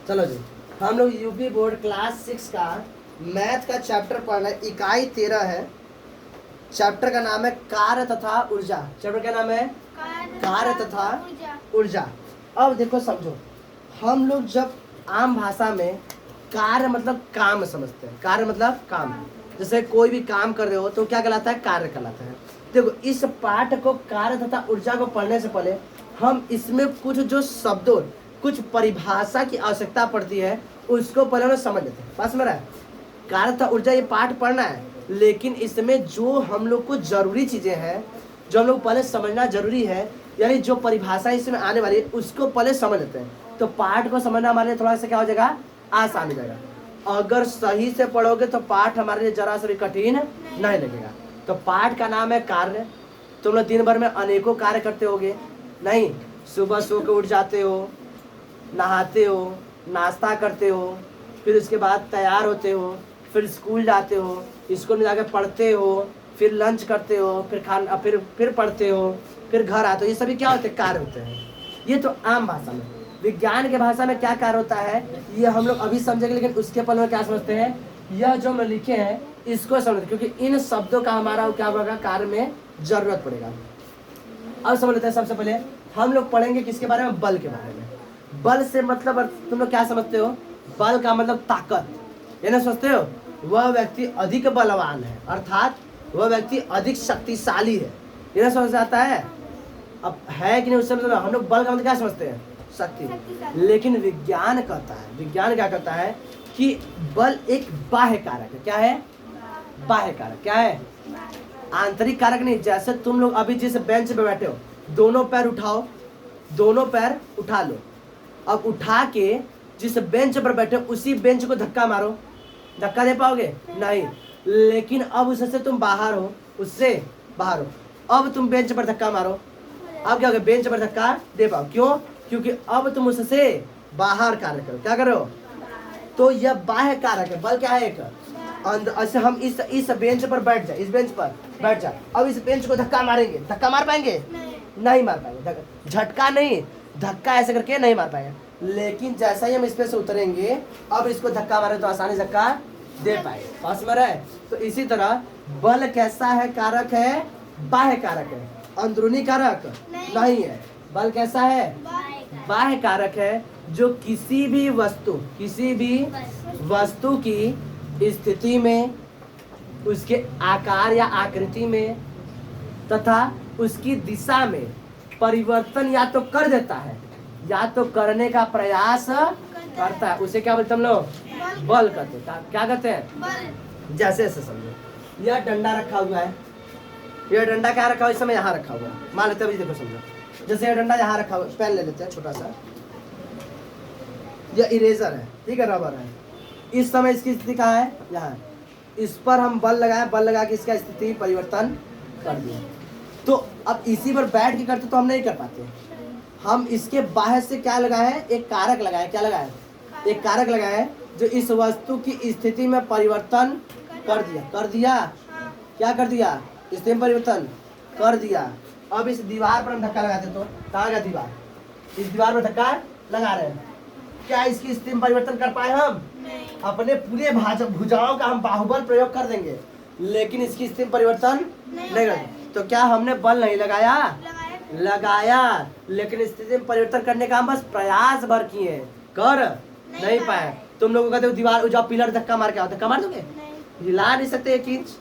चलो जी, हम लोग यूपी बोर्ड क्लास 6 का मैथ का चैप्टर पढ़ रहे हैं। इकाई 13 है। चैप्टर का नाम है कार्य तथा ऊर्जा। चैप्टर का नाम है कार्य तथा ऊर्जा। अब देखो समझो, हम लोग जब आम भाषा में कार्य मतलब काम समझते हैं। कार्य मतलब काम, जैसे कोई भी काम कर रहे हो तो क्या कहलाता है? कार्य कहलाता है। देखो, इस पाठ को कार्य तथा ऊर्जा को पढ़ने से पहले हम इसमें कुछ जो शब्दों, कुछ परिभाषा की आवश्यकता पड़ती है, उसको पहले हम समझ लेते हैं। पास में रहा है, कार्य तथा ऊर्जा ये पाठ पढ़ना है, लेकिन इसमें जो हम लोग को जरूरी चीजें हैं, जो हम लोग पहले समझना जरूरी है, यानी जो परिभाषा इसमें आने वाली है उसको पहले समझ लेते हैं, तो पाठ को समझना हमारे लिए थोड़ा सा क्या हो जाएगा? आसान हो जाएगा। अगर सही से पढ़ोगे तो पाठ हमारे लिए जरा सा भी कठिन नहीं लगेगा। तो पाठ का नाम है कार्य। तुम लोग दिन भर में अनेकों कार्य करते होगे, नहीं? सुबह सो के उठ जाते हो, नहाते हो, नाश्ता करते हो, फिर उसके बाद तैयार होते हो, फिर स्कूल जाते हो, स्कूल में जाकर पढ़ते हो, फिर लंच करते हो, फिर खाना, फिर पढ़ते हो, फिर घर आते हो। ये सभी क्या होते हैं? कार्य होते हैं। ये तो आम भाषा में। विज्ञान के भाषा में क्या कार्य होता है ये हम लोग अभी समझेंगे, लेकिन उसके पहले क्या समझते हैं? यह जो हम लिखे हैं इसको समझते, क्योंकि इन शब्दों का हमारा क्या होगा? कार्य में जरूरत पड़ेगा। अब समझ लेते हैं। सबसे पहले हम लोग पढ़ेंगे किसके बारे में? बल के बारे में। बल से मतलब तुम लोग क्या समझते हो? बल का मतलब ताकत, ये ना सोचते हो? वह व्यक्ति अधिक बलवान है, अर्थात वह व्यक्ति अधिक शक्तिशाली है, ये ना समझ आता है? अब है कि नहीं उससे मतलब हम लोग बल का मतलब क्या समझते हैं? शक्ति। लेकिन विज्ञान कहता है, विज्ञान क्या कहता है कि बल एक बाह्य कारक है। क्या है? बाह्य कारक। क्या है? आंतरिक कारक नहीं। जैसे तुम लोग अभी जिस बेंच पे बैठे हो, दोनों पैर उठाओ, दोनों पैर उठा लो। अब उठा के जिस बेंच पर बैठे हो उसी बेंच को धक्का मारो, धक्का दे पाओगे? नहीं। लेकिन अब उससे तुम बाहर हो, उससे बाहर हो, अब तुम बेंच पर धक्का मारो, अब क्या होगा? बेंच पर धक्का दे पाओ। क्यों? क्योंकि अब तुम उससे बाहर कार्य करो। क्या करो? तो यह बाह्य कारक है। बल क्या है? एक ऐसे हम इस बेंच पर बैठ जाए, इस बेंच पर बैठ जाए, अब इस बेंच को धक्का मारेंगे, धक्का मार पाएंगे? नहीं मार पाएंगे। झटका नहीं, धक्का ऐसे करके नहीं मार पाएंगे। लेकिन जैसा ही हम इस पे से उतरेंगे, अब इसको धक्का मारे तो आसानी से धक्का दे पाएंगे। पास में रहे? तो इसी तरह बल कैसा है? कारक है, बाह्य कारक है, अंदरूनी कारक नहीं है। बल कैसा है? बाह्य कारक है, जो किसी भी वस्तु की स्थिति में, उसके आकार या आकृति में तथा उसकी दिशा में परिवर्तन या तो कर देता है या तो करने का प्रयास करता है, उसे क्या बोलते हैं हम लोग? बल कहते हैं। क्या कहते हैं? जैसे ऐसे समझो, यह डंडा रखा हुआ है, यह डंडा क्या रखा हुआ है? इस समय यहाँ रखा हुआ है, मान लेते हैं। देखो समझो, जैसे यह डंडा यहाँ रखा हुआ है, पेन ले लेते हैं छोटा सा, यह इरेजर है, ठीक है, रबर है। इस समय इसकी स्थिति कहाँ है? यहाँ। इस पर हम बल लगाए, बल लगा के इसका स्थिति परिवर्तन कर दिया। तो अब इसी पर बैठ के करते तो हम नहीं कर पाते। हम इसके बाहर से क्या लगाए हैं? एक कारक लगाए। क्या लगाए? एक कारक लगाए जो इस वस्तु की स्थिति में परिवर्तन कर दिया। कर दिया? क्या कर दिया? स्थिति में परिवर्तन कर दिया। अब इस दीवार पर हम धक्का लगाते तो कहाँ गया दीवार? इस दीवार पर धक्का लगा रहे हैं, क्या इसकी स्थिति में परिवर्तन कर पाए हम? अपने पूरे भुजाओं का हम बाहुबल प्रयोग कर देंगे, लेकिन इसकी स्थिति में परिवर्तन नहीं कर। तो क्या हमने बल नहीं लगाया? लगाया, लेकिन स्थिति में परिवर्तन करने का हम बस प्रयास भर किए, कर नहीं पाए। तुम लोगों कहते हो दीवार जाओ, पिलर धक्का मार के आओ, धक्का मार दोगे? हिला नहीं सकते 1 इंच।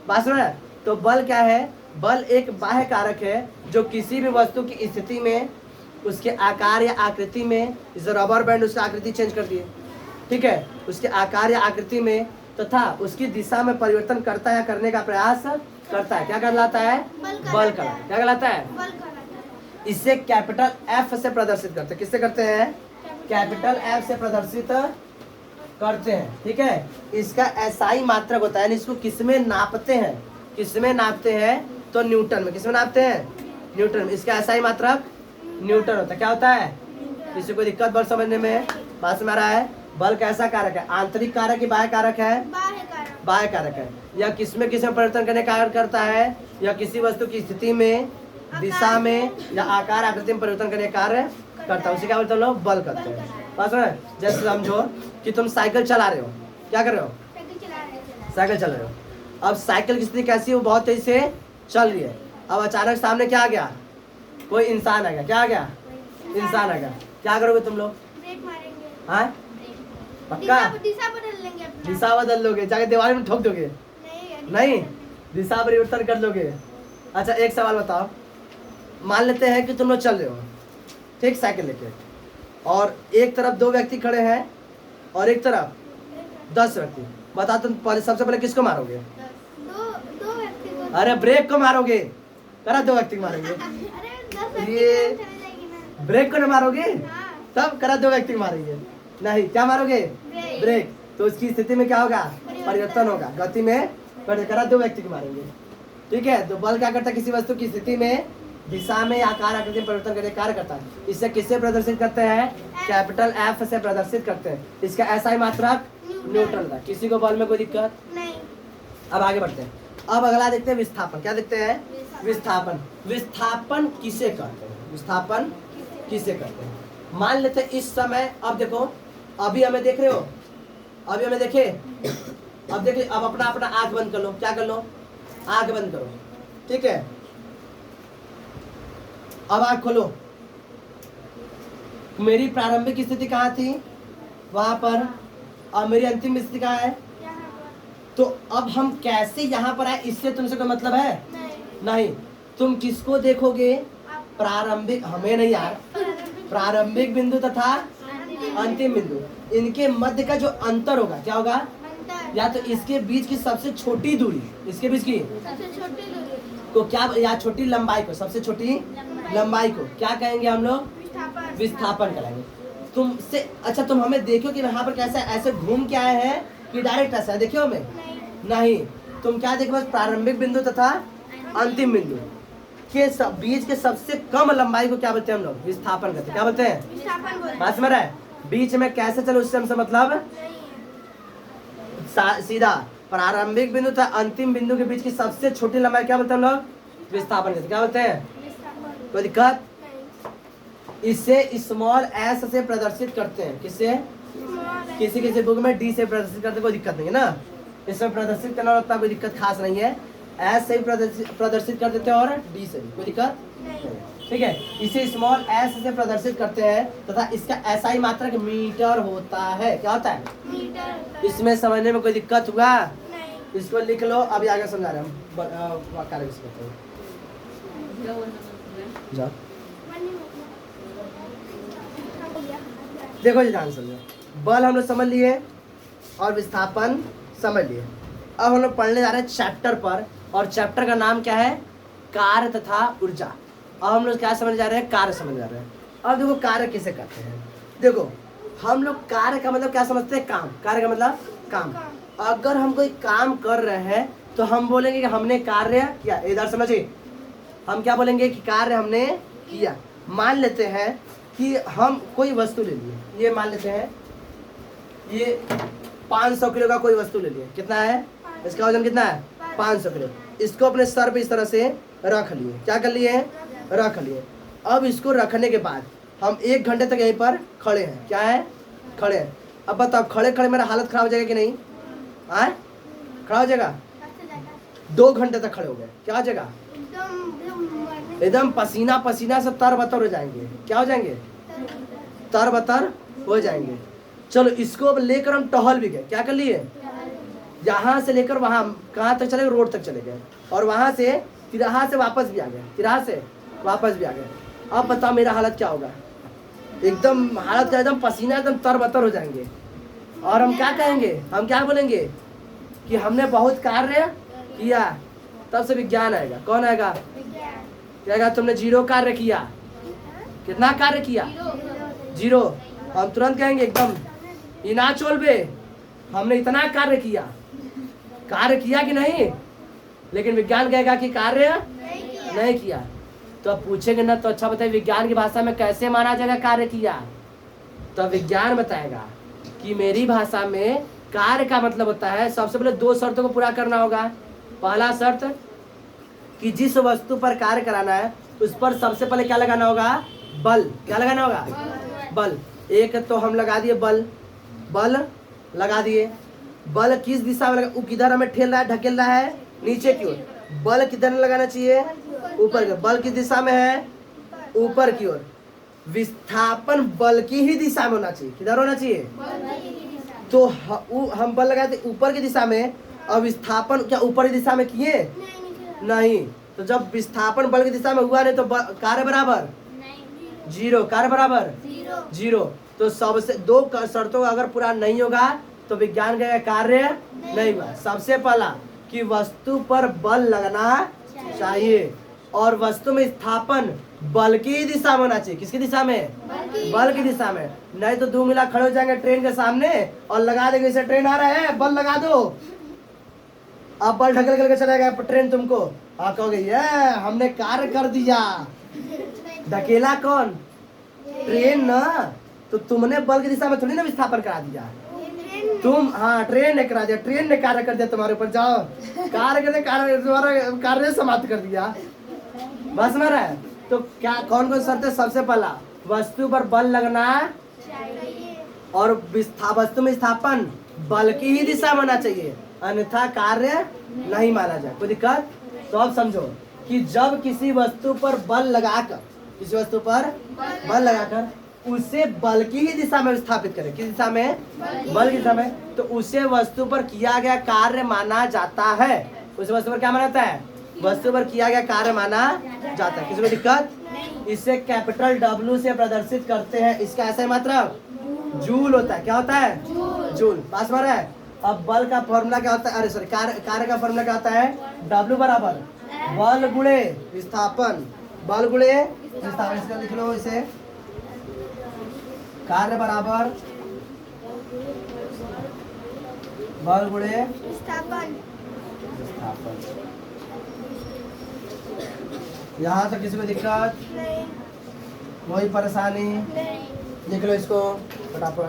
बात सुन रहे? तो बल क्या है? बल एक बाह्य कारक है जो किसी भी वस्तु की स्थिति में, उसके आकार या आकृति में, जैसे रबर बैंड उसकी आकृति चेंज कर दिए, ठीक है, उसके आकार या आकृति में तथा उसकी दिशा में परिवर्तन करता है या करने का प्रयास करता है। क्या कहलाता है? बल कहलाता है। क्या कहलाता है? इसे कैपिटल एफ से प्रदर्शित करते हैं। किससे करते हैं? कैपिटल एफ से प्रदर्शित करते हैं, ठीक है। इसका एसआई मात्रक होता है, यानी इसको किसमें नापते हैं? किसमें नापते हैं? तो न्यूटन में। किसमें नापते हैं? न्यूटन में। इसका एसआई मात्रक न्यूटन होता है। क्या होता है? किसी को दिक्कत बल समझने में? बात में आ रहा है? बल कैसा कारक है? आंतरिक कारक या बाह्य कारक है? बाह्य कारक है। यह किसमें परिवर्तन करने का कार्य करता है? या किसी वस्तु की स्थिति में, दिशा में या आकार आकृति में परिवर्तन करने का कार्य करता है, उसे क्या बोलते हैं लोग? बल करते हैं। बात समझ? जैसे समझो कि तुम साइकिल चला रहे हो, क्या कर रहे हो? साइकिल चला रहे हो। अब साइकिल की स्थिति कैसी है? वो बहुत तेजी से चल रही है। अब अचानक सामने क्या आ गया? कोई इंसान आ गया। क्या आ गया? इंसान आ गया। क्या करोगे तुम लोग? ब्रेक मारेंगे। हाँ पक्का? दिशा बदल लेंगे अपना। दिशा बदल लोगे? जाके दीवार में ठोक दोगे? नहीं, दिशा परिवर्तन कर लोगे। अच्छा एक सवाल बताओ, मान लेते हैं कि तुम लोग चल रहे हो ठीक साइकिल लेके, और एक तरफ 2 व्यक्ति खड़े हैं और एक तरफ 10 व्यक्ति। बता तुम पहले, सबसे पहले किसको मारोगे? दो व्यक्ति को। अरे ब्रेक को मारोगे? करा 2 व्यक्ति को मारोगे? अरे 10 व्यक्ति ये चले जाएगी ना। ब्रेक को न मारोगे? हाँ। तब करा 2 व्यक्ति को मारेंगे? नहीं, क्या मारोगे? ब्रेक। तो उसकी स्थिति में क्या होगा? परिवर्तन होगा, गति में करा 2 व्यक्ति को मारेंगे। ठीक है, तो बल क्या करता है? किसी वस्तु की स्थिति में दिशा में आकार आकृति में परिवर्तन करने कार्य करता है। इसे किससे प्रदर्शित करते हैं? कैपिटल F से प्रदर्शित करते हैं। इसका SI मात्रक न्यूट्रल था। किसी को बल में कोई दिक्कत नहीं। अब आगे बढ़ते हैं। अब अगला देखते हैं विस्थापन। क्या देखते हैं? विस्थापन। विस्थापन किसे कहते हैं? विस्थापन किसे कहते हैं? मान लेते हैं इस समय, अब देखो, अभी हमें देख रहे हो, अभी हमें देखे, अब देखिए, अब अपना अपना आंख बंद कर लो। क्या कर लो? आंख बंद करो। ठीक है, अब आंख खोलो। मेरी प्रारंभिक स्थिति कहाँ थी? वहां पर। अब मेरी अंतिम स्थिति कहाँ है? यहाँ पर। तो अब हम कैसे यहाँ पर आए, इससे तुमसे कोई मतलब है? नहीं। नहीं। तुम किसको देखोगे? आप प्रारंभिक, हमें नहीं यार, प्रारंभिक बिंदु तथा अंतिम बिंदु, इनके मध्य का जो अंतर होगा, क्या होगा? अंतर। या तो इसके बीच की सबसे छोटी दूरी, इसके बीच की सबसे छोटी दूरी को क्या, या छोटी लंबाई को, सबसे छोटी लंबाई को क्या कहेंगे हम लोग? विस्थापन। विस्थापन कराएंगे। तुमसे अच्छा, तुम हमें देखो कि यहाँ पर कैसा है, ऐसे घूम के आए हैं कि डायरेक्ट ऐसा है? देखियो हमें? नहीं। तुम क्या देखो? बस प्रारंभिक बिंदु तथा अंतिम बिंदु के बीच के सबसे कम लंबाई को क्या बोलते हैं हम लोग? विस्थापन करते हैं। क्या बोलते हैं? विस्थापन बोलते हैं। बात समझ रहा है? बीच में कैसे चलो उससे हमसे मतलब नहीं है। सीधा प्रारंभिक बिंदु तथा अंतिम बिंदु के बीच की सबसे छोटी लंबाई क्या बोलते हैं हम लोग? विस्थापन करते हैं। क्या बोलते हैं? विस्थापन। कोई दिक्कत? नहीं। इससे स्मॉल s से प्रदर्शित करते हैं। किससे? किसी किसी बुक में D से प्रदर्शित करते हैं, कोई दिक्कत नहीं है ना। इसमें प्रदर्शित करना होता है, कोई दिक्कत खास नहीं है। S से भी प्रदर्शित कर देते हैं और D से भी, कोई दिक्कत नहीं। ठीक है, इसे स्मॉल s से प्रदर्शित करते हैं तथा इसका SI मात्रक मीटर होता है। क्या होता है? मीटर होता है। इसमें समझने में कोई दिक्कत हुआ? नहीं। इसको लिख लो। अभी आगे समझा रहे हम कार्य किसको कहते हैं। जाओ देखो जी, ध्यान समझो। बल हम लोग समझ लिए और विस्थापन समझ लिए। अब हम लोग पढ़ने जा रहे हैं चैप्टर पर, और चैप्टर का नाम क्या है? कार्य तथा ऊर्जा। अब हम लोग क्या समझ जा रहे हैं? कार्य समझ जा रहे हैं। अब देखो कार्य किसे कहते हैं। देखो हम लोग कार्य का मतलब क्या समझते हैं? काम। कार्य का मतलब काम। अगर हम कोई काम कर रहे हैं तो हम बोलेंगे कि हमने कार्य किया। इधर समझिए, हम क्या बोलेंगे? कि कार्य हमने किया। मान लेते हैं कि हम कोई वस्तु ले लिए, ये मान लेते हैं ये 500 किलो का कोई वस्तु ले लिए। कितना है इसका वजन? कितना है? 500 किलो। इसको अपने सर पे इस तरह से रख लिए। क्या कर लिए? रख लिए। अब इसको रखने के बाद हम 1 घंटे तक यहीं पर खड़े हैं। क्या है? खड़े हैं। अब बताओ, खड़े खड़े मेरा हालत खराब हो जाएगा कि नहीं? आए? खड़ा हो जाएगा? 2 घंटे तक खड़े हो गए, क्या हो जाएगा? एकदम पसीना पसीना से तरबतर हो जाएंगे। क्या हो जाएंगे? तरबतर हो जाएंगे। चलो इसको अब लेकर हम टहल भी गए। क्या कर लिए? यहाँ से लेकर वहाँ कहाँ तक चले गए? रोड तक चले गए, और वहाँ से तिराहा से वापस भी आ गए। तिराहा से वापस भी आ गए। अब बताओ मेरा हालत क्या होगा? एकदम हालत क्या, एकदम पसीना, एकदम तरबतर हो जाएंगे। और हम क्या कहेंगे? हम क्या बोलेंगे? कि हमने बहुत कार्य किया। तब से विज्ञान आएगा। कौन आएगा? क्या? तुमने 0 कार्य किया। कितना कार्य किया? 0। हम तुरंत कहेंगे एकदम इना चोल बे, हमने इतना कार्य किया। कार्य किया कि नहीं? लेकिन विज्ञान कहेगा कि कार्य नहीं किया। तो अब पूछेंगे ना, तो अच्छा बताइए विज्ञान की भाषा में कैसे माना जाएगा कार्य किया? तो विज्ञान बताएगा कि मेरी भाषा में कार्य का मतलब होता है, सबसे पहले 2 शर्तों को पूरा करना होगा। पहला शर्त कि जिस वस्तु पर कार्य कराना है उस पर सबसे पहले क्या लगाना होगा? बल। क्या लगाना होगा? बल। एक तो हम लगा दिए बल, बल लगा दिए। बल किस दिशा में लगा, वो किधर हमें ठेल रहा है, ढकेल रहा है नीचे की ओर। बल किधर लगाना चाहिए, ऊपर की ओर। बल किस दिशा में है, ऊपर की ओर। विस्थापन बल की ही दिशा में होना चाहिए, किधर होना चाहिए। तो हम बल लगाए थे ऊपर की दिशा में, और विस्थापन क्या ऊपर की दिशा में किए, नहीं। तो जब विस्थापन बल की दिशा में हुआ नहीं तो कार्य बराबर जीरो, कार्य बराबर जीरो। तो सबसे दो शर्तों अगर पूरा नहीं होगा तो विज्ञान का कार्य नहीं हुआ। सबसे पहला कि वस्तु पर बल लगना चाहिए, और वस्तु में स्थापन बल की ही दिशा में होना चाहिए। किसकी दिशा में, बल की दिशा में। नहीं तो दो मिला खड़े हो जाएंगे ट्रेन के सामने और लगा देंगे, इसे ट्रेन आ रहा है बल लगा दो, अब बल ढकेल करके चलेगा ट्रेन तुमको, आप कहोगे ये हमने कार्य कर दिया। ढकेला कौन, ट्रेन ना। तो तुमने बल की दिशा में थोड़ी ना विस्थापन करा दिया तुम, हाँ ट्रेन ने करा दिया, ट्रेन ने कार्य कर दिया तुम्हारे ऊपर। जाओ कार्य करने, कार्य तुम्हारा कार्य समाप्त कर दिया, बस में रहा है। तो क्या कौन कौन शर्त है, सबसे पहला वस्तु पर बल लगना और वस्तु में स्थापन बल की ही दिशा में होना चाहिए, अन्यथा कार्य नहीं माना जाए। कोई दिक्कत। तो अब समझो कि जब किसी वस्तु पर बल लगाकर, किसी वस्तु पर बल लगाकर उसे बल की ही दिशा में स्थापित करें, किस दिशा में, बल की दिशा में, तो उसे वस्तु पर किया गया कार्य माना जाता है। उस वस्तु पर क्या माना जाता है, वस्तु पर किया गया कार्य माना जाता है। किसी को दिक्कत। इसे कैपिटल W से प्रदर्शित करते हैं। इसका ऐसा मतलब जूल होता है। क्या होता है, जूल। पास में है। अब बल का फॉर्मूला क्या होता है, अरे सॉरी कार्य का फॉर्मूला क्या होता है, W बराबर बल गुणे विस्थापन, बल गुणे विस्थापन। इसका लिख लो, इसे कार्य बराबर बल गुणे विस्थापन। यहाँ तक किसी को दिक्कत, कोई परेशानी, लिख लो इसको फटाफट।